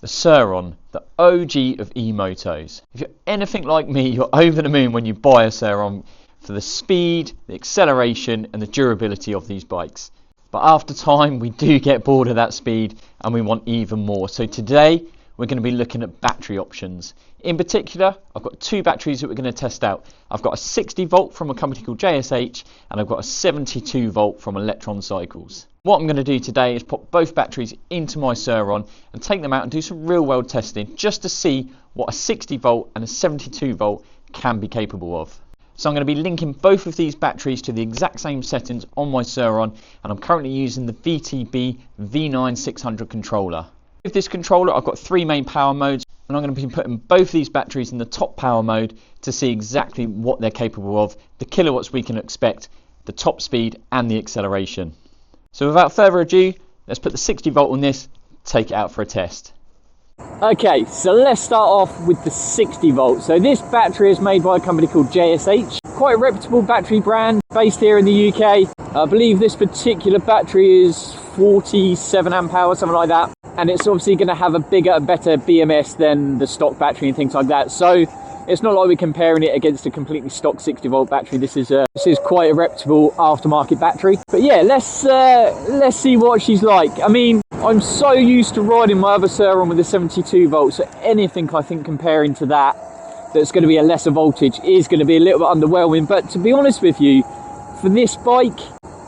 the Surron, the OG of e-motos. If you're anything like me, you're over the moon when you buy a Surron for the speed, the acceleration and the durability of these bikes. But after time, we do get bored of that speed and we want even more. So today, we're going to be looking at battery options. In particular, I've got two batteries that we're going to test out. I've got a 60 volt from a company called JSH and I've got a 72 volt from Electron Cycles. What I'm going to do today is pop both batteries into my Surron and take them out and do some real world testing just to see what a 60 volt and a 72 volt can be capable of. So I'm going to be linking both of these batteries to the exact same settings on my Surron, and I'm currently using the VTB V9600 controller. With this controller I've got three main power modes, and I'm going to be putting both these batteries in the top power mode to see exactly what they're capable of, the kilowatts we can expect, the top speed and the acceleration. So without further ado, let's put the 60 volt on this, take it out for a test. Okay, so let's start off with the 60 volt. So this battery is made by a company called JSH, quite a reputable battery brand based here in the UK. I believe this particular battery is 47 amp hour, something like that. And it's obviously going to have a bigger and better BMS than the stock battery and things like that. So it's not like we're comparing it against a completely stock 60 volt battery. This is quite a reputable aftermarket battery. But yeah, let's see what she's like. I mean, I'm so used to riding my other Surron with a 72 volt, so anything I think comparing to that's going to be a lesser voltage is going to be a little bit underwhelming. But to be honest with you, for this bike,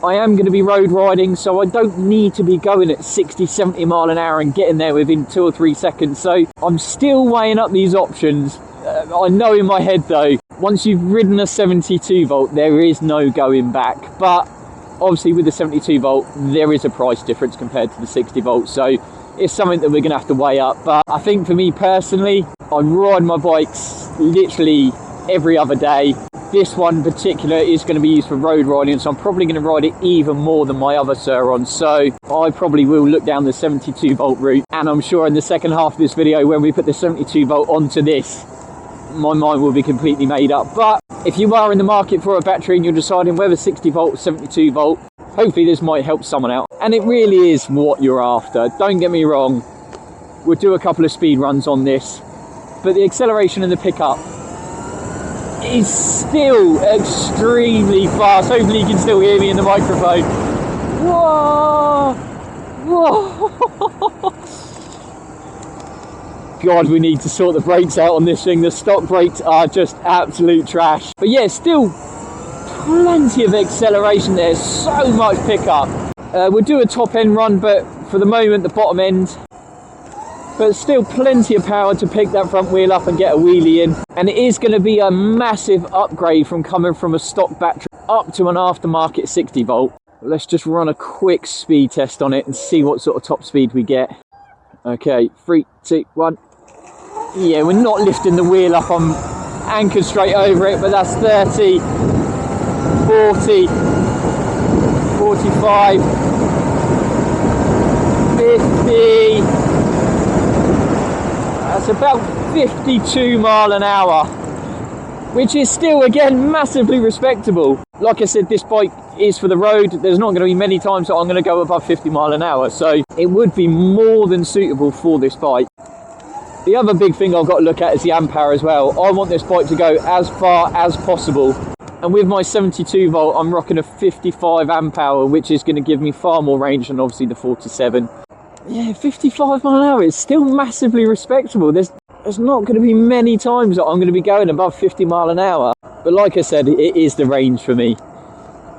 I am going to be road riding, so I don't need to be going at 60, 70 mile an hour and getting there within 2 or 3 seconds. So I'm still weighing up these options. I know in my head though, once you've ridden a 72 volt, there is no going back. But obviously with the 72 volt, there is a price difference compared to the 60 volt. So it's something that we're going to have to weigh up. But I think for me personally, I ride my bikes literally every other day. This one in particular is going to be used for road riding, so I'm probably going to ride it even more than my other Surron. So I probably will look down the 72 volt route. And I'm sure in the second half of this video, when we put the 72 volt onto this, my mind will be completely made up. But if you are in the market for a battery and you're deciding whether 60 volt or 72 volt, hopefully this might help someone out. And it really is what you're after. Don't get me wrong, we'll do a couple of speed runs on this, but the acceleration and the pickup is still extremely fast. Hopefully you can still hear me in the microphone. Whoa! Whoa! God, we need to sort the brakes out on this thing. The stock brakes are just absolute trash. But yeah, still plenty of acceleration there, so much pickup. We'll do a top end run, but for the moment the bottom end. But still plenty of power to pick that front wheel up and get a wheelie in. And it is going to be a massive upgrade from coming from a stock battery up to an aftermarket 60 volt. Let's just run a quick speed test on it and see what sort of top speed we get. Okay, 3, 2, 1. Yeah, we're not lifting the wheel up, I'm anchored straight over it, but that's 30, 40, 45, 50, that's about 52 mile an hour, which is still, again, massively respectable. Like I said, this bike is for the road. There's not going to be many times that I'm going to go above 50 mile an hour, so it would be more than suitable for this bike. The other big thing I've got to look at is the amp hour as well. I want this bike to go as far as possible, and with my 72 volt I'm rocking a 55 amp hour, which is going to give me far more range than obviously the 47. Yeah, 55 mile an hour is still massively respectable. There's not going to be many times that I'm going to be going above 50 mile an hour, but like I said, it is the range for me.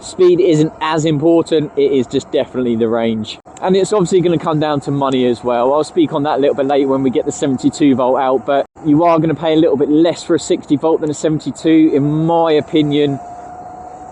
Speed isn't as important, it is just definitely the range. And it's obviously going to come down to money as well. I'll speak on that a little bit later when we get the 72 volt out, but you are going to pay a little bit less for a 60 volt than a 72. In my opinion,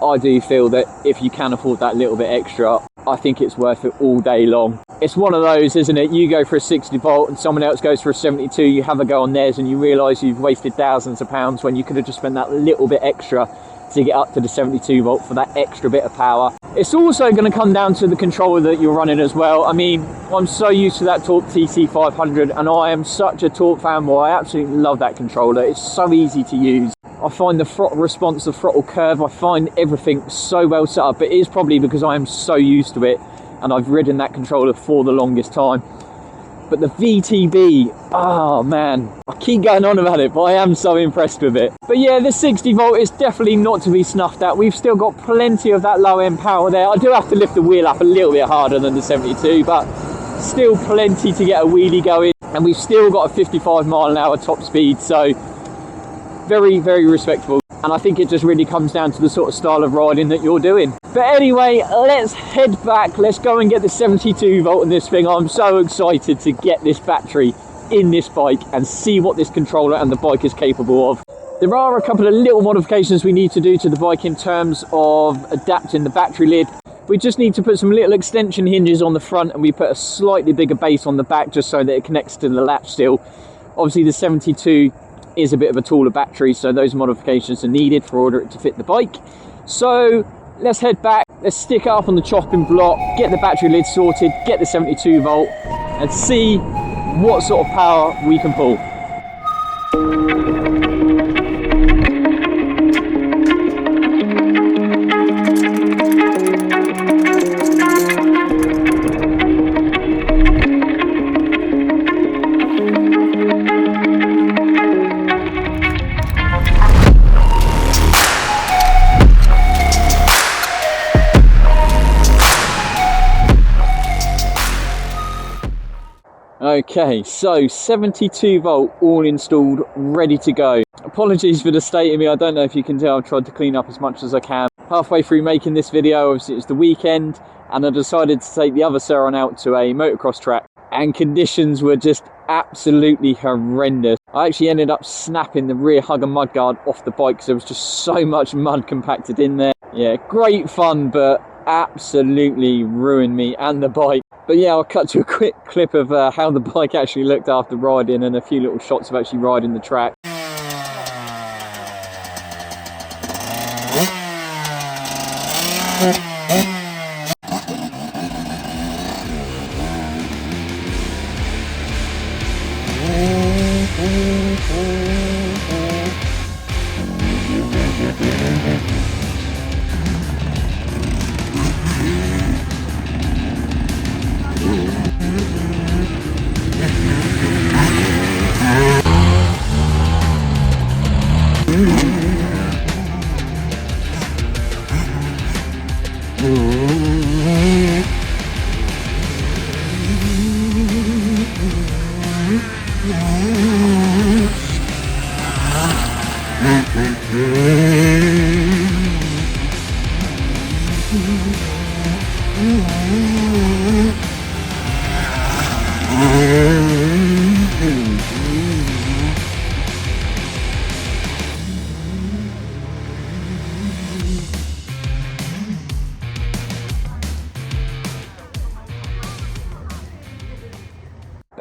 I do feel that if you can afford that little bit extra, I think it's worth it all day long. It's one of those, isn't it? You go for a 60 volt and someone else goes for a 72, you have a go on theirs and you realise you've wasted thousands of pounds when you could have just spent that little bit extra to get up to the 72 volt for that extra bit of power. It's also going to come down to the controller that you're running as well. I mean, I'm so used to that Torque TC500 and I am such a Torque fanboy. I absolutely love that controller. It's so easy to use. I find the throttle response, the throttle curve, I find everything so well set up. It is probably because I am so used to it and I've ridden that controller for the longest time. But the VTB, oh man, I keep going on about it, but I am so impressed with it. But yeah, the 60 volt is definitely not to be snuffed at. We've still got plenty of that low end power there. I do have to lift the wheel up a little bit harder than the 72, but still plenty to get a wheelie going. And we've still got a 55 mile an hour top speed, so very, very respectable. And I think it just really comes down to the sort of style of riding that you're doing. But anyway, let's head back. Let's go and get the 72 volt in this thing. I'm so excited to get this battery in this bike and see what this controller and the bike is capable of. There are a couple of little modifications we need to do to the bike in terms of adapting the battery lid. We just need to put some little extension hinges on the front, and we put a slightly bigger base on the back just so that it connects to the latch still. Obviously the 72 is a bit of a taller battery, so those modifications are needed for order it to fit the bike. So let's head back, let's stick it up on the chopping block, get the battery lid sorted, get the 72 volt and see what sort of power we can pull. Okay, so 72 volt all installed, ready to go. Apologies for the state of me, I don't know if you can tell, I've tried to clean up as much as I can. Halfway through making this video, obviously it was the weekend, and I decided to take the other Surron out to a motocross track, and conditions were just absolutely horrendous. I actually ended up snapping the rear hugger mudguard off the bike because there was just so much mud compacted in there. Yeah, great fun, but absolutely ruined me and the bike. But yeah, I'll cut to a quick clip of how the bike actually looked after riding, and a few little shots of actually riding the track.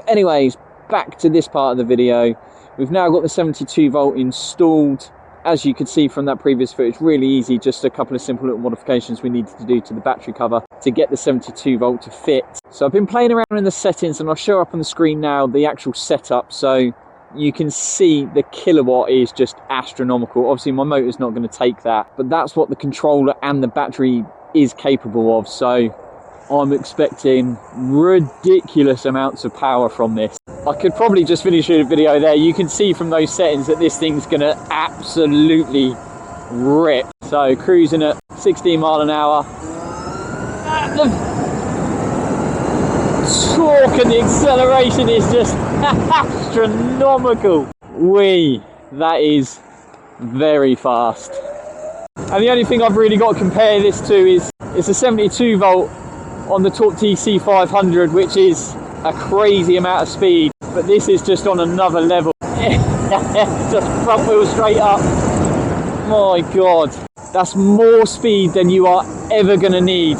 Anyways, back to this part of the video. We've now got the 72 volt installed. As you could see from that previous footage, really easy, just a couple of simple little modifications we needed to do to the battery cover to get the 72 volt to fit. So I've been playing around in the settings, and I'll show up on the screen now the actual setup, so you can see the kilowatt is just astronomical. Obviously my motor's not going to take that, but that's what the controller and the battery is capable of, so I'm expecting ridiculous amounts of power from this. I could probably just finish the video there. You can see from those settings that this thing's gonna absolutely rip. So cruising at 16 mile an hour. The torque and the acceleration is just astronomical. That is very fast. And the only thing I've really got to compare this to is it's a 72 volt on the Torque TC 500, which is a crazy amount of speed, but this is just on another level. Just front wheel straight up. My god, that's more speed than you are ever gonna need,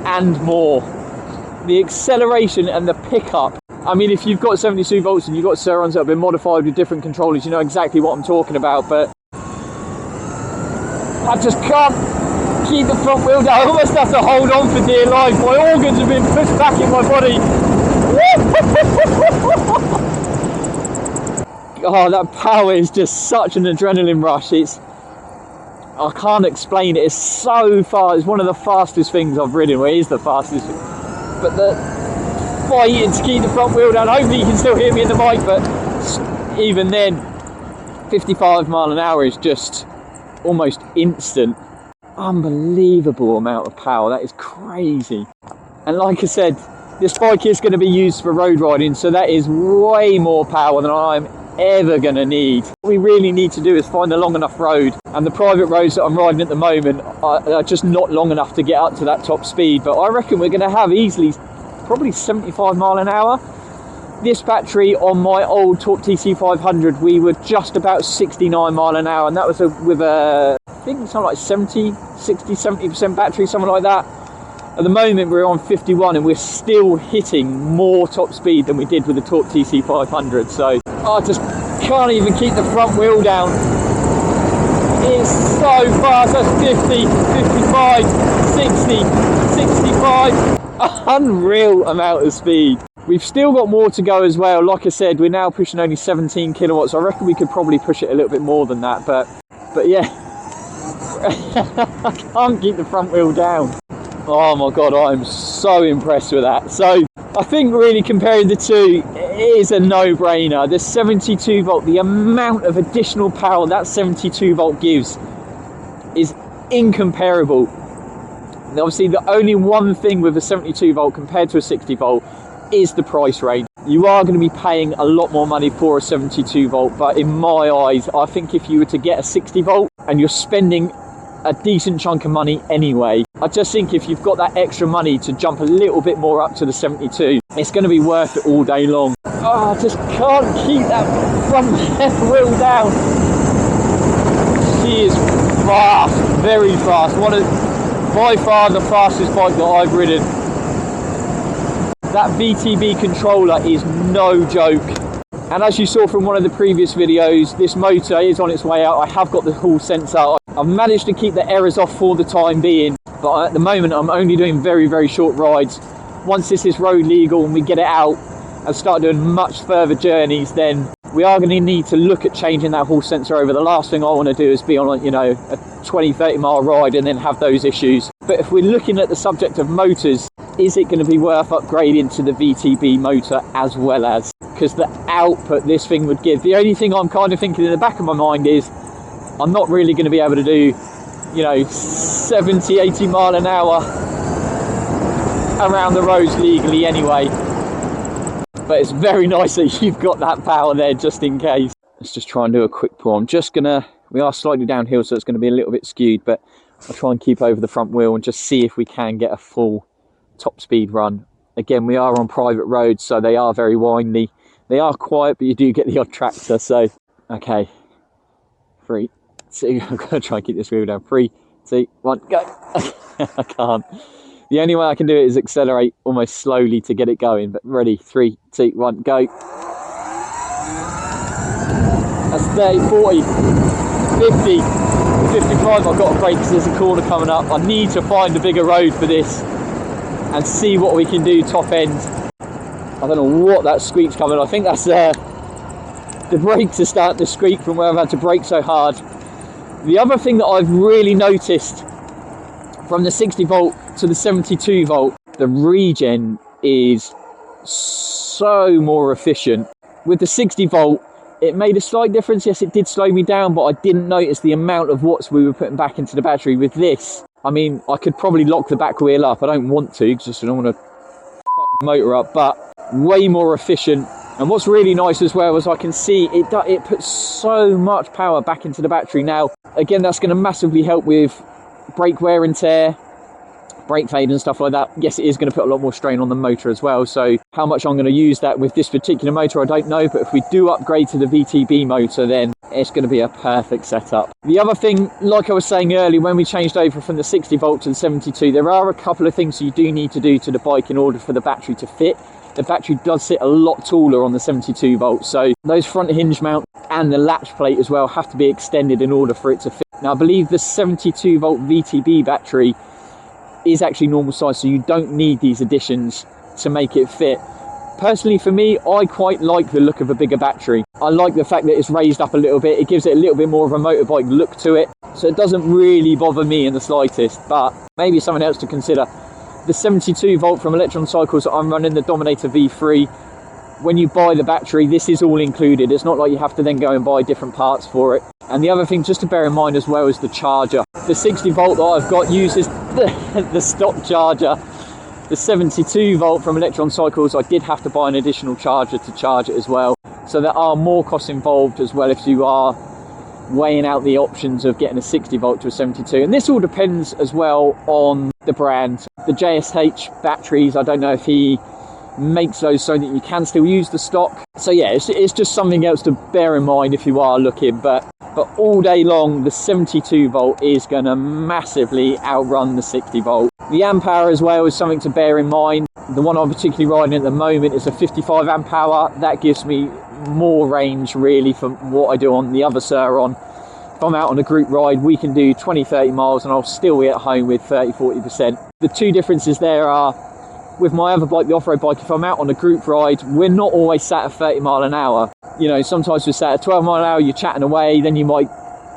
and more. The acceleration and the pickup, I mean, if you've got 72 volts and you've got Surrons that have been modified with different controllers, you know exactly what I'm talking about, but I just can't keep the front wheel down. I almost have to hold on for dear life. My organs have been pushed back in my body. Oh, that power is just such an adrenaline rush. I can't explain it. It's so fast. It's one of the fastest things I've ridden. Well, it is the fastest. But fighting to keep the front wheel down. Hopefully you can still hear me in the mic, but even then, 55 mile an hour is just almost instant. Unbelievable amount of power. That is crazy. And like I said, this bike is going to be used for road riding, so that is way more power than I'm ever going to need. What we really need to do is find a long enough road, and the private roads that I'm riding at the moment are just not long enough to get up to that top speed. But I reckon we're going to have easily probably 75 mile an hour. This battery on my old Torque TC 500, we were just about 69 mile an hour, and that was with a, I think something like 70% battery, something like that. At the moment we're on 51 and we're still hitting more top speed than we did with the Torque TC 500. So I just can't even keep the front wheel down. It's so fast. That's 50, 55, 60, 65. Unreal amount of speed. We've still got more to go as well. Like I said, we're now pushing only 17 kilowatts. I reckon we could probably push it a little bit more than that, but yeah. I can't keep the front wheel down. Oh my god, I'm so impressed with that. So I think really comparing the two, it is a no-brainer. The 72 volt, the amount of additional power that 72 volt gives is incomparable. And obviously the only one thing with a 72 volt compared to a 60 volt is the price range. You are going to be paying a lot more money for a 72 volt, but in my eyes, I think if you were to get a 60 volt and you're spending a decent chunk of money anyway, I just think if you've got that extra money to jump a little bit more up to the 72, it's going to be worth it all day long. Oh, I just can't keep that front left wheel down. She is fast, very fast. By far the fastest bike that I've ridden. That VTB controller is no joke. And as you saw from one of the previous videos, this motor is on its way out. I have got the hall sensor. I've managed to keep the errors off for the time being, but at the moment I'm only doing very, very short rides. Once this is road legal and we get it out and start doing much further journeys, then we are going to need to look at changing that hall sensor over. The last thing I want to do is be on, you know, a 20-30 mile ride and then have those issues. But if we're looking at the subject of motors, is it going to be worth upgrading to the VTB motor as well as? Because the output this thing would give. The only thing I'm kind of thinking in the back of my mind is I'm not really going to be able to do, you know, 70, 80 mile an hour around the roads legally anyway. But it's very nice that you've got that power there just in case. Let's just try and do a quick pull. I'm just gonna, we are slightly downhill, so it's going to be a little bit skewed, but I'll try and keep over the front wheel and just see if we can get a full top speed run. Again, we are on private roads, so they are very windy. They are quiet, but you do get the odd tractor. So, okay, 3, 2, I'm gonna try and keep this wheel down. 3, 2, 1, go. I can't. The only way I can do it is accelerate almost slowly to get it going. But ready, 3, 2, 1, go. That's 30, 40, 50, 55. I've got to brake because there's a corner coming up. I need to find a bigger road for this and see what we can do top end. I don't know what that squeak's coming. I think that's the brakes are starting to squeak from where I've had to brake so hard. The other thing that I've really noticed from the 60 volt to the 72 volt, the regen is so more efficient. With the 60 volt, it made a slight difference. Yes, it did slow me down, but I didn't notice the amount of watts we were putting back into the battery. With this, I mean, I could probably lock the back wheel up. I don't want to, because I don't want to fuck the motor up, but way more efficient. And what's really nice as well is I can see it puts so much power back into the battery. Now, again, that's going to massively help with brake wear and tear, brake fade and stuff like that. Yes, it is going to put a lot more strain on the motor as well. So how much I'm going to use that with this particular motor, I don't know. But if we do upgrade to the VTB motor, then it's going to be a perfect setup. The other thing, like I was saying earlier, when we changed over from the 60 volt to the 72, there are a couple of things you do need to do to the bike in order for the battery to fit. The battery does sit a lot taller on the 72 volt, so those front hinge mount and the latch plate as well have to be extended in order for it to fit. Now, I believe the 72 volt VTB battery is actually normal size, so you don't need these additions to make it fit. Personally, for me, I quite like the look of a bigger battery. I like the fact that it's raised up a little bit. It gives it a little bit more of a motorbike look to it, so it doesn't really bother me in the slightest, but maybe someone else to consider. the 72 volt from Electron Cycles that I'm running, the Dominator V3, when you buy the battery, this is all included. It's not like you have to then go and buy different parts for it. And the other thing just to bear in mind as well is the charger. The 60 volt that I've got uses the stock charger. The 72 volt from Electron Cycles, I did have to buy an additional charger to charge it as well. So there are more costs involved as well if you are weighing out the options of getting a 60 volt to a 72. And this all depends as well on the brand. The JSH batteries, I don't know if he makes those so that you can still use the stock. So yeah, it's just something else to bear in mind if you are looking. But all day long, the 72 volt is going to massively outrun the 60 volt. The amp hour as well is something to bear in mind. The one I'm particularly riding at the moment is a 55 amp hour. That gives me more range really from what I do on the other Surron. If I'm out on a group ride, we can do 20-30 miles and I'll still be at home with 30-40%. The two differences there are, with my other bike, the off-road bike, if I'm out on a group ride, we're not always sat at 30 mile an hour. You know, sometimes we're sat at 12 mile an hour, you're chatting away, then you might,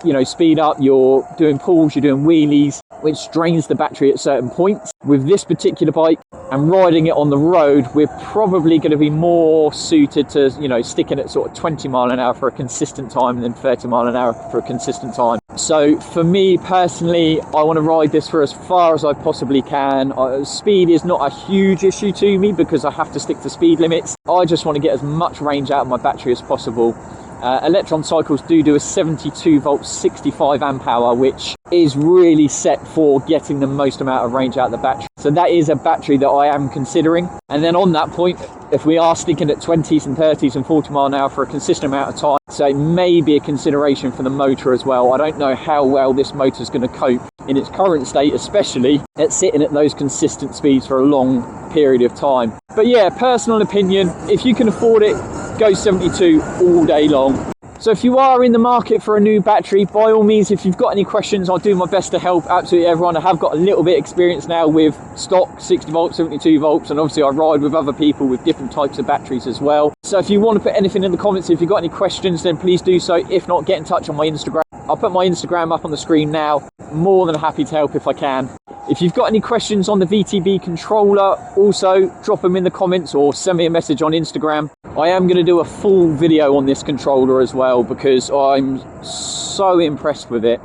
you know, speed up, you're doing pulls, you're doing wheelies, which drains the battery at certain points. With this particular bike and riding it on the road, we're probably going to be more suited to, you know, sticking at sort of 20 mile an hour for a consistent time than 30 mile an hour for a consistent time. So for me personally, I want to ride this for as far as I possibly can. Speed is not a huge issue to me because I have to stick to speed limits. I just want to get as much range out of my battery as possible. Electron Cycles do a 72 volt 65 amp hour, which is really set for getting the most amount of range out of the battery. So that is a battery that I am considering. And then on that point, if we are sticking at 20s and 30s and 40 mile an hour for a consistent amount of time, so it may be a consideration for the motor as well. I don't know how well this motor is going to cope in its current state, especially at sitting at those consistent speeds for a long period of time. But yeah, personal opinion, if you can afford it, go 72 all day long. So if you are in the market for a new battery, by all means, if you've got any questions, I'll do my best to help absolutely everyone. I have got a little bit of experience now with stock 60 volts, 72 volts, and obviously I ride with other people with different types of batteries as well. So if you want to put anything in the comments, if you've got any questions, then please do so. If not, get in touch on my Instagram. I'll put my Instagram up on the screen now. More than happy to help if I can. If you've got any questions on the VTB controller, also drop them in the comments or send me a message on Instagram. I am going to do a full video on this controller as well because I'm so impressed with it.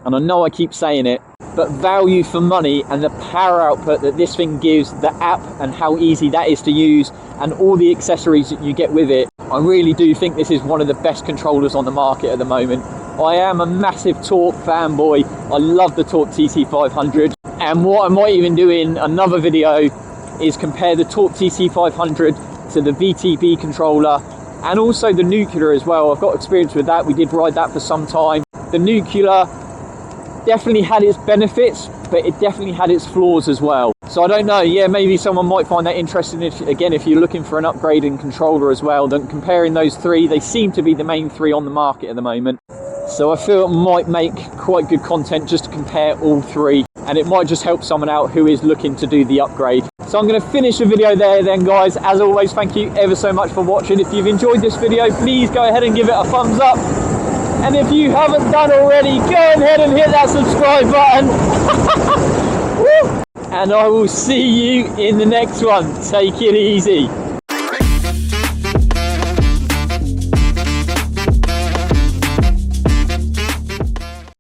And I know I keep saying it, but value for money and the power output that this thing gives, the app and how easy that is to use and all the accessories that you get with it, I really do think this is one of the best controllers on the market at the moment. I am a massive Torque fanboy. I love the Torque TC500, and what I might even do in another video is compare the Torque TC500 to the VTB controller and also the Nuclear as well. I've got experience with that. We did ride that for some time. The Nuclear definitely had its benefits, but it definitely had its flaws as well. So I don't know, yeah, maybe someone might find that interesting if you're looking for an upgrade in controller as well. Then comparing those three, they seem to be the main three on the market at the moment. So I feel it might make quite good content just to compare all three, and it might just help someone out who is looking to do the upgrade. So I'm going to finish the video there then, guys. As always, thank you ever so much for watching. If you've enjoyed this video, please go ahead and give it a thumbs up. And if you haven't done already, go ahead and hit that subscribe button. And I will see you in the next one. Take it easy.